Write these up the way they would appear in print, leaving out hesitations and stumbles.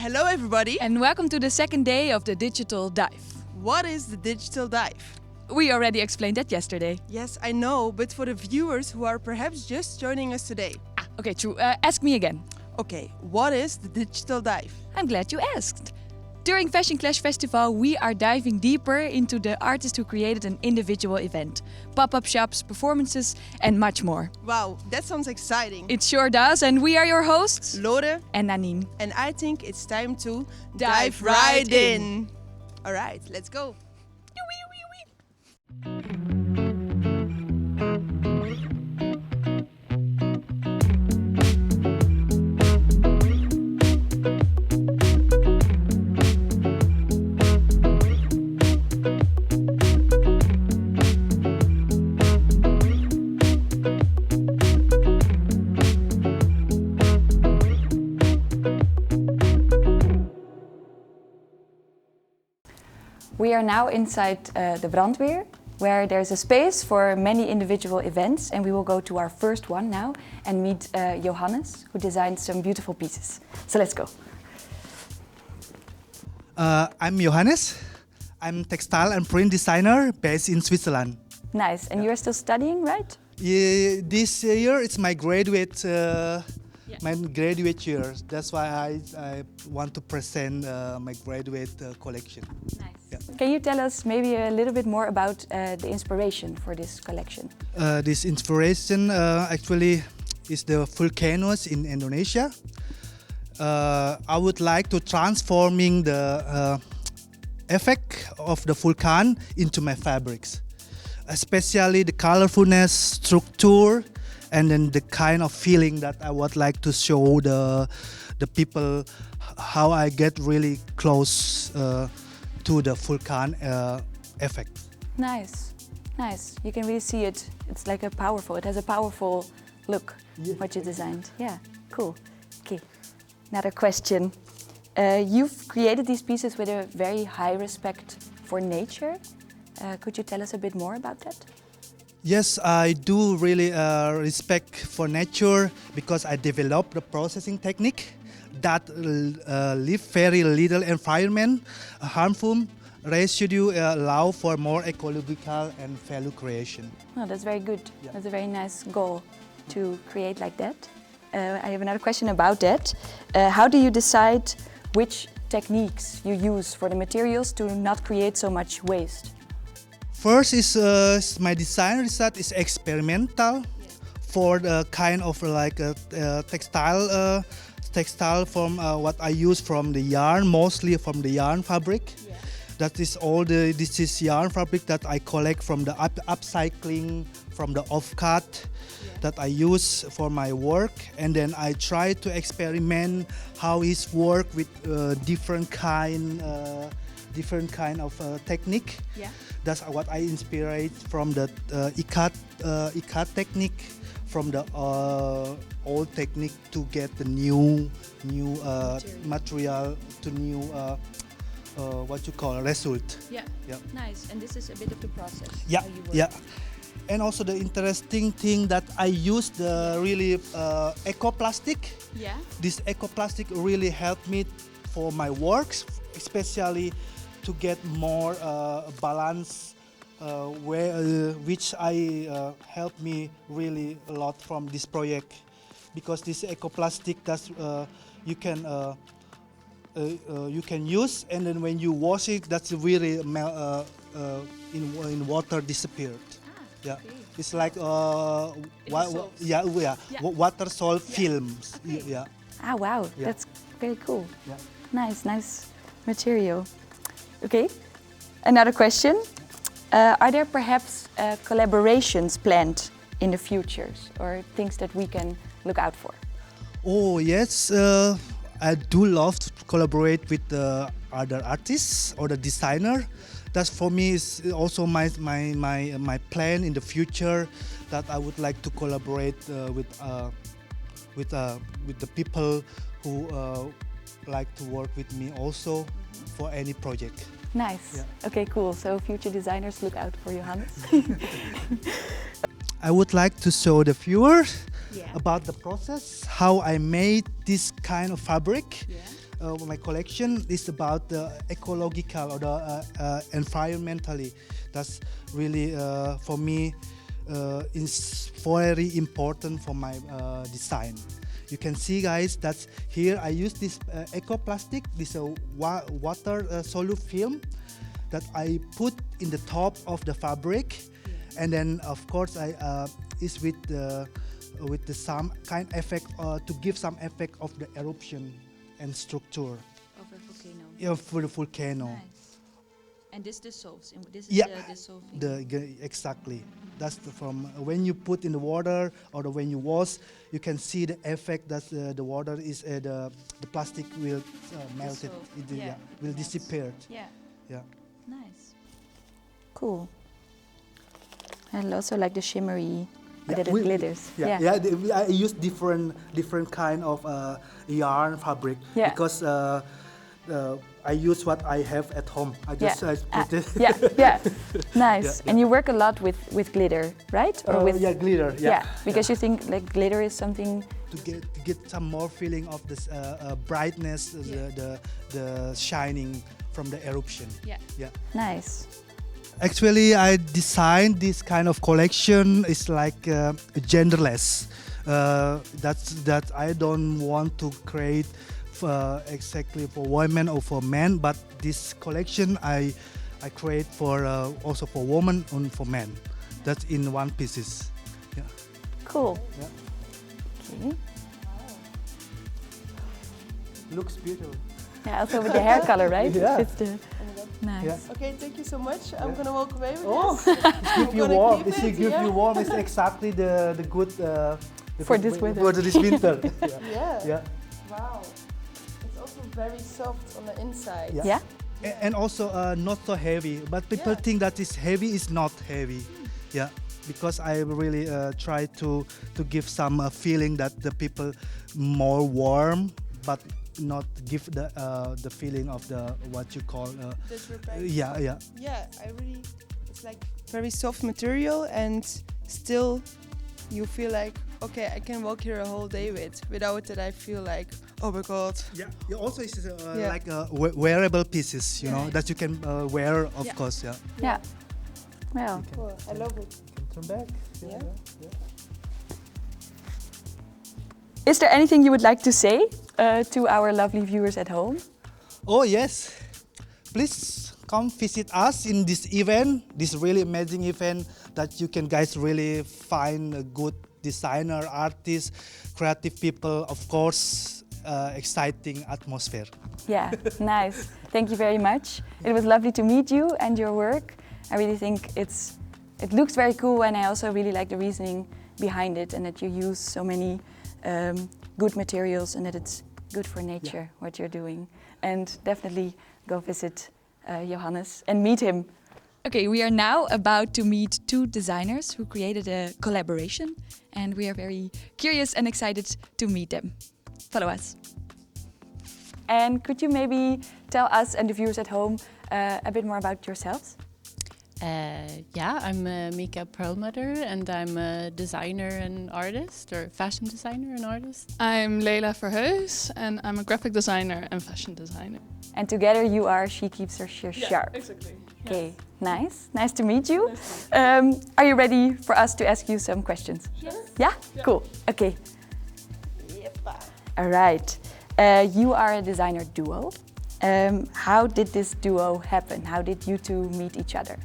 Hello everybody! And welcome to the second day of the Digital Dive. What is the Digital Dive? We already explained that yesterday. Yes, I know, but for the viewers who are perhaps just joining us today. Okay, true. Ask me again. Okay, what is the Digital Dive? I'm glad you asked. During FASHIONCLASH Festival, we are diving deeper into the artists who created an individual event. Pop-up shops, performances, and much more. Wow, that sounds exciting. It sure does, and we are your hosts, Lore and Nanine. And I think it's time to Dive right right in. Alright, let's go. We are now inside the Brandweer, where there's a space for many individual events, and we will go to our first one now and meet Johannes, who designed some beautiful pieces. So let's go. I'm Johannes. I'm textile and print designer based in Switzerland. Nice, and you're still studying, right? Yeah, this year it's my graduate year. That's why I want to present my graduate collection. Nice. Yeah. Can you tell us maybe a little bit more about the inspiration for this collection? This inspiration actually is the volcanoes in Indonesia. I would like to transforming the effect of the volcano into my fabrics, especially the colorfulness, structure, and then the kind of feeling that I would like to show the people how I get really close to the volcano effect. Nice, nice. You can really see it. It's like it has a powerful look, what you designed. Yeah, cool. Okay, another question. You've created these pieces with a very high respect for nature. Could you tell us a bit more about that? Yes, I do really respect for nature because I developed the processing technique that leave very little environment harmful residue, allow for more ecological and value creation. Oh, that's very good. Yeah. That's a very nice goal to create like that. I have another question about that. How do you decide which techniques you use for the materials to not create so much waste? First is my design result is experimental for the kind of like textile from what I use from the yarn, mostly from the yarn fabric. Yeah. That is this is yarn fabric that I collect from the upcycling, from the offcut that I use for my work, and then I try to experiment how it work with different kind of technique. Yeah. That's what I inspired from the ikat technique, from the old technique to get the new material to new what you call result. Yeah. Yeah. Nice. And this is a bit of the process. Yeah. How you work. Yeah. And also the interesting thing that I use the really eco-plastic. Yeah. This eco-plastic really helped me for my works, especially to get more balance, which helped me really a lot from this project, because this ecoplastic you can use, and then when you wash it, that's really in water disappeared. Yeah, okay. It's like water salt films. Okay. Yeah. Ah, wow, that's very cool. Yeah. Nice material. Okay, another question. Are there perhaps collaborations planned in the future, or things that we can look out for? Oh yes, I do love to collaborate with the other artists or the designer. That for me is also my plan in the future, that I would like to collaborate with the people who like to work with me also for any project. Nice. Yeah. Okay, cool. So future designers, look out for Johannes. I would like to show the viewers about the process, how I made this kind of fabric. Yeah. my collection is about the ecological or the environmentally. That's really for me is very important for my design. You can see, guys, that here I use this eco plastic, this water solute film that I put in the top of the fabric, and then of course I is with the some kind effect to give some effect of the eruption and structure Of a volcano. yeah, for the volcano. Nice. And this dissolves. This is Yeah, the dissolving. exactly. That's from when you put in the water or when you wash, you can see the effect that the water is the plastic will melt it. Dissolve. Will Yes. disappear. Yeah. Yeah. Nice. Cool. I also like the shimmery, Yeah, that it glitters. I use different kind of yarn fabric because I use what I have at home. I just put it. Nice. And you work a lot with glitter, right? Or with glitter. because you think like glitter is something to get some more feeling of this brightness, the shining from the eruption. Yeah. Nice. Actually, I designed this kind of collection. It's like genderless. That I don't want to create exactly for women or for men, but this collection I create for also for women and for men. That's in one pieces. Yeah. Cool. Yeah. Okay. Looks beautiful. Yeah, also with the hair color, right? Yeah. It's the nice. Yeah. Okay, thank you so much. I'm gonna walk away with Oh, this. give you gonna warm. keep If it, you give yeah. you warm, it's exactly the good For this weather. For this winter. Yeah. Yeah. Wow. It's also very soft on the inside. Yeah. Yeah? And also not so heavy. But people Yeah. think that is heavy. Is not heavy. Yeah. Because I really try to give some feeling that the people more warm, but not give the feeling of the what you call This repair. yeah. Yeah, it's like very soft material, and still you feel like, okay, I can walk here a whole day without that I feel like, oh my god. Yeah. It also is Yeah. like wearable pieces, you know, that you can wear, of course. Yeah. Yeah. Well, Cool. I love it. Turn back. Yeah. is there anything you would like to say to our lovely viewers at home? Oh yes, please come visit us in this event, this really amazing event that you can guys really find a good designer, artists, creative people, of course, exciting atmosphere. Yeah, nice. Thank you very much. It was lovely to meet you and your work. I really think it looks very cool, and I also really like the reasoning behind it, and that you use so many good materials, and that it's good for nature, what you're doing. And definitely go visit Johannes and meet him. Okay, we are now about to meet two designers who created a collaboration, and we are very curious and excited to meet them. Follow us. And could you maybe tell us and the viewers at home a bit more about yourselves? I'm Mika Perlmutter, and I'm a designer and artist, or fashion designer and artist. I'm Leila Verheus, and I'm a graphic designer and fashion designer. And together you are She Keeps Her Shears Sharp. Exactly. Okay, nice. Nice to meet you. Are you ready for us to ask you some questions? Yes. Yeah? Cool. Okay. Yep. All right. You are a designer duo. How did this duo happen? How did you two meet each other?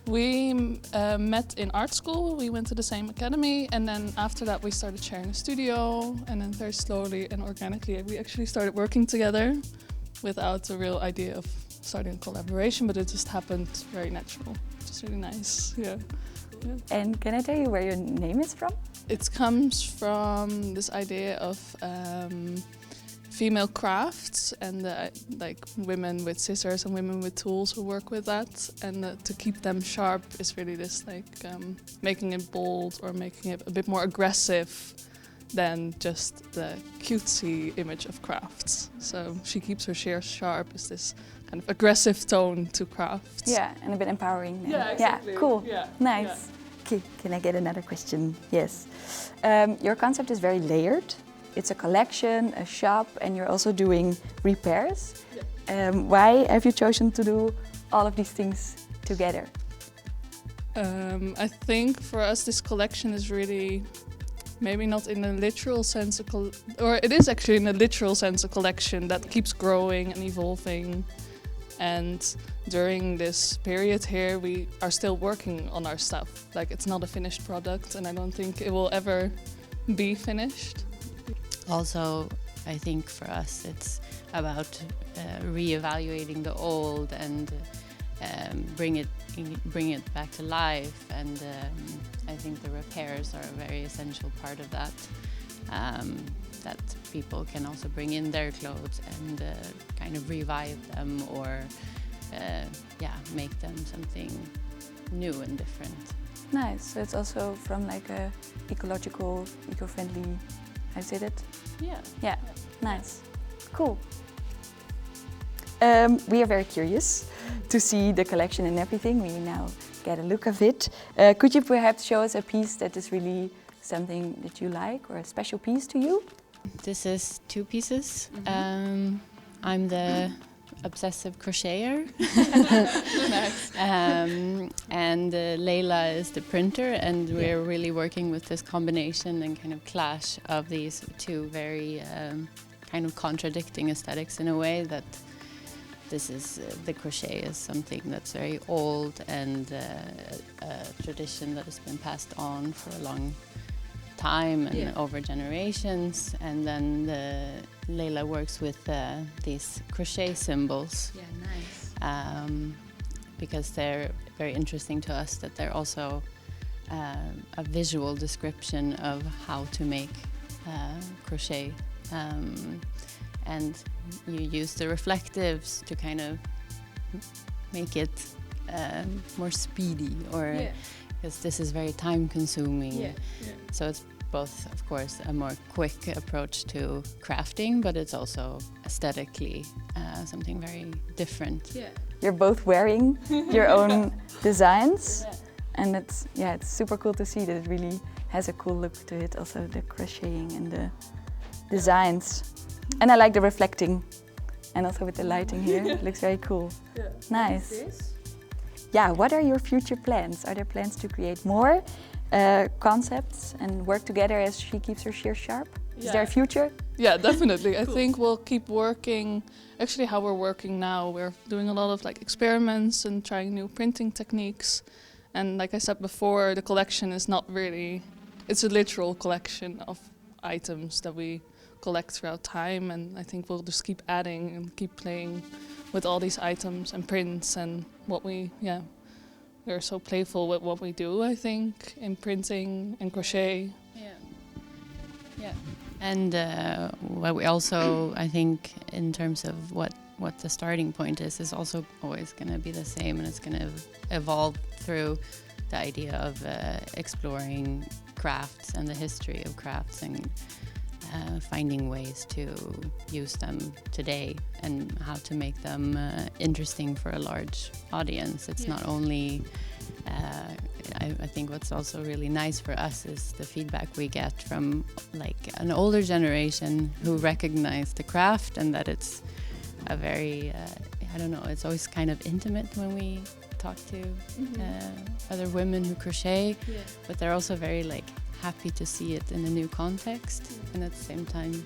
We met in art school. We went to the same academy, and then after that we started sharing a studio, and then very slowly and organically we actually started working together without a real idea of starting a collaboration, but it just happened very natural. Just really nice. Yeah. And can I tell you where your name is from? It comes from this idea of female crafts and like women with scissors and women with tools who work with that, and to keep them sharp is really this like making it bold or making it a bit more aggressive than just the cutesy image of crafts. So She Keeps Her Shears Sharp is this kind of aggressive tone to crafts. Yeah, and a bit empowering. Yeah, exactly. Yeah, cool. Yeah, Nice. yeah. Okay, can I get another question? Yes. Your concept is very layered. it's a collection, a shop, and you're also doing repairs. Why have you chosen to do all of these things together? I think for us this collection is really, maybe not in a literal sense, or it is actually in a literal sense a collection that keeps growing and evolving. And during this period here, we are still working on our stuff. Like, it's not a finished product, and I don't think it will ever be finished. Also, I think for us it's about re-evaluating the old and bring it back to life, and I think the repairs are a very essential part of that. That people can also bring in their clothes and kind of revive them, or make them something new and different. Nice. So it's also from like a ecological, eco-friendly. How say that? Yeah. Yeah. Nice. Cool. We are very curious to see the collection and everything. We now get a look of it. Could you perhaps show us a piece that is really something that you like, or a special piece to you? This is 2 pieces. I'm the obsessive crocheter. Nice. And Leila is the printer, and we're really working with this combination and kind of clash of these 2 very kind of contradicting aesthetics in a way. That this is the crochet is something that's very old and a tradition that has been passed on for a long time and over generations, and then Leila works with these crochet symbols. Yeah, nice. Because they're very interesting to us, that they're also a visual description of how to make crochet, and you use the reflectives to kind of make it more speedy, or because this is very time consuming. So it's both, of course, a more quick approach to crafting, but it's also aesthetically something very different. You're both wearing your own designs, and it's super cool to see that it really has a cool look to it. Also the crocheting and the designs, and I like the reflecting, and also with the lighting here, it looks very cool. Nice. Yeah, what are your future plans? Are there plans to create more concepts and work together as she keeps her shears sharp? Is there a future? Yeah, definitely. I think we'll keep working. Actually, how we're working now, we're doing a lot of like experiments and trying new printing techniques. And like I said before, the collection is not really, it's a literal collection of items that we collect throughout time. And I think we'll just keep adding and keep playing with all these items and prints and what we're so playful with what we do, I think, in printing and crochet. Yeah. And what we also, I think, in terms of what the starting point is also always going to be the same, and it's going to evolve through the idea of exploring crafts and the history of crafts, and finding ways to use them today and how to make them interesting for a large audience. It's not only, I think what's also really nice for us is the feedback we get from like an older generation who recognize the craft, and that it's a very, I don't know, it's always kind of intimate when we talk to other women who crochet, but they're also very like happy to see it in a new context, and at the same time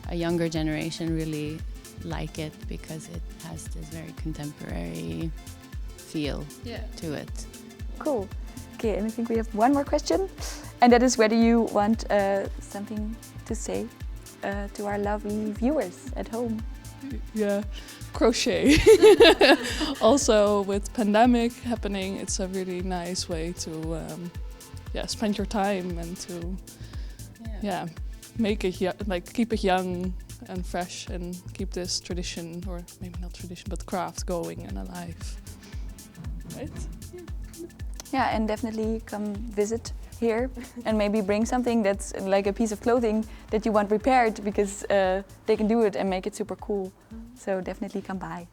a younger generation really like it because it has this very contemporary feel to it. Cool. Okay, and I think we have one more question, and that is whether you want something to say to our lovely viewers at home. Yeah, crochet. Also, with pandemic happening, it's a really nice way to spend your time and to make it like keep it young and fresh and keep this tradition, or maybe not tradition, but craft going and alive. Right? Yeah, and definitely come visit here and maybe bring something that's like a piece of clothing that you want repaired, because they can do it and make it super cool. So definitely come by.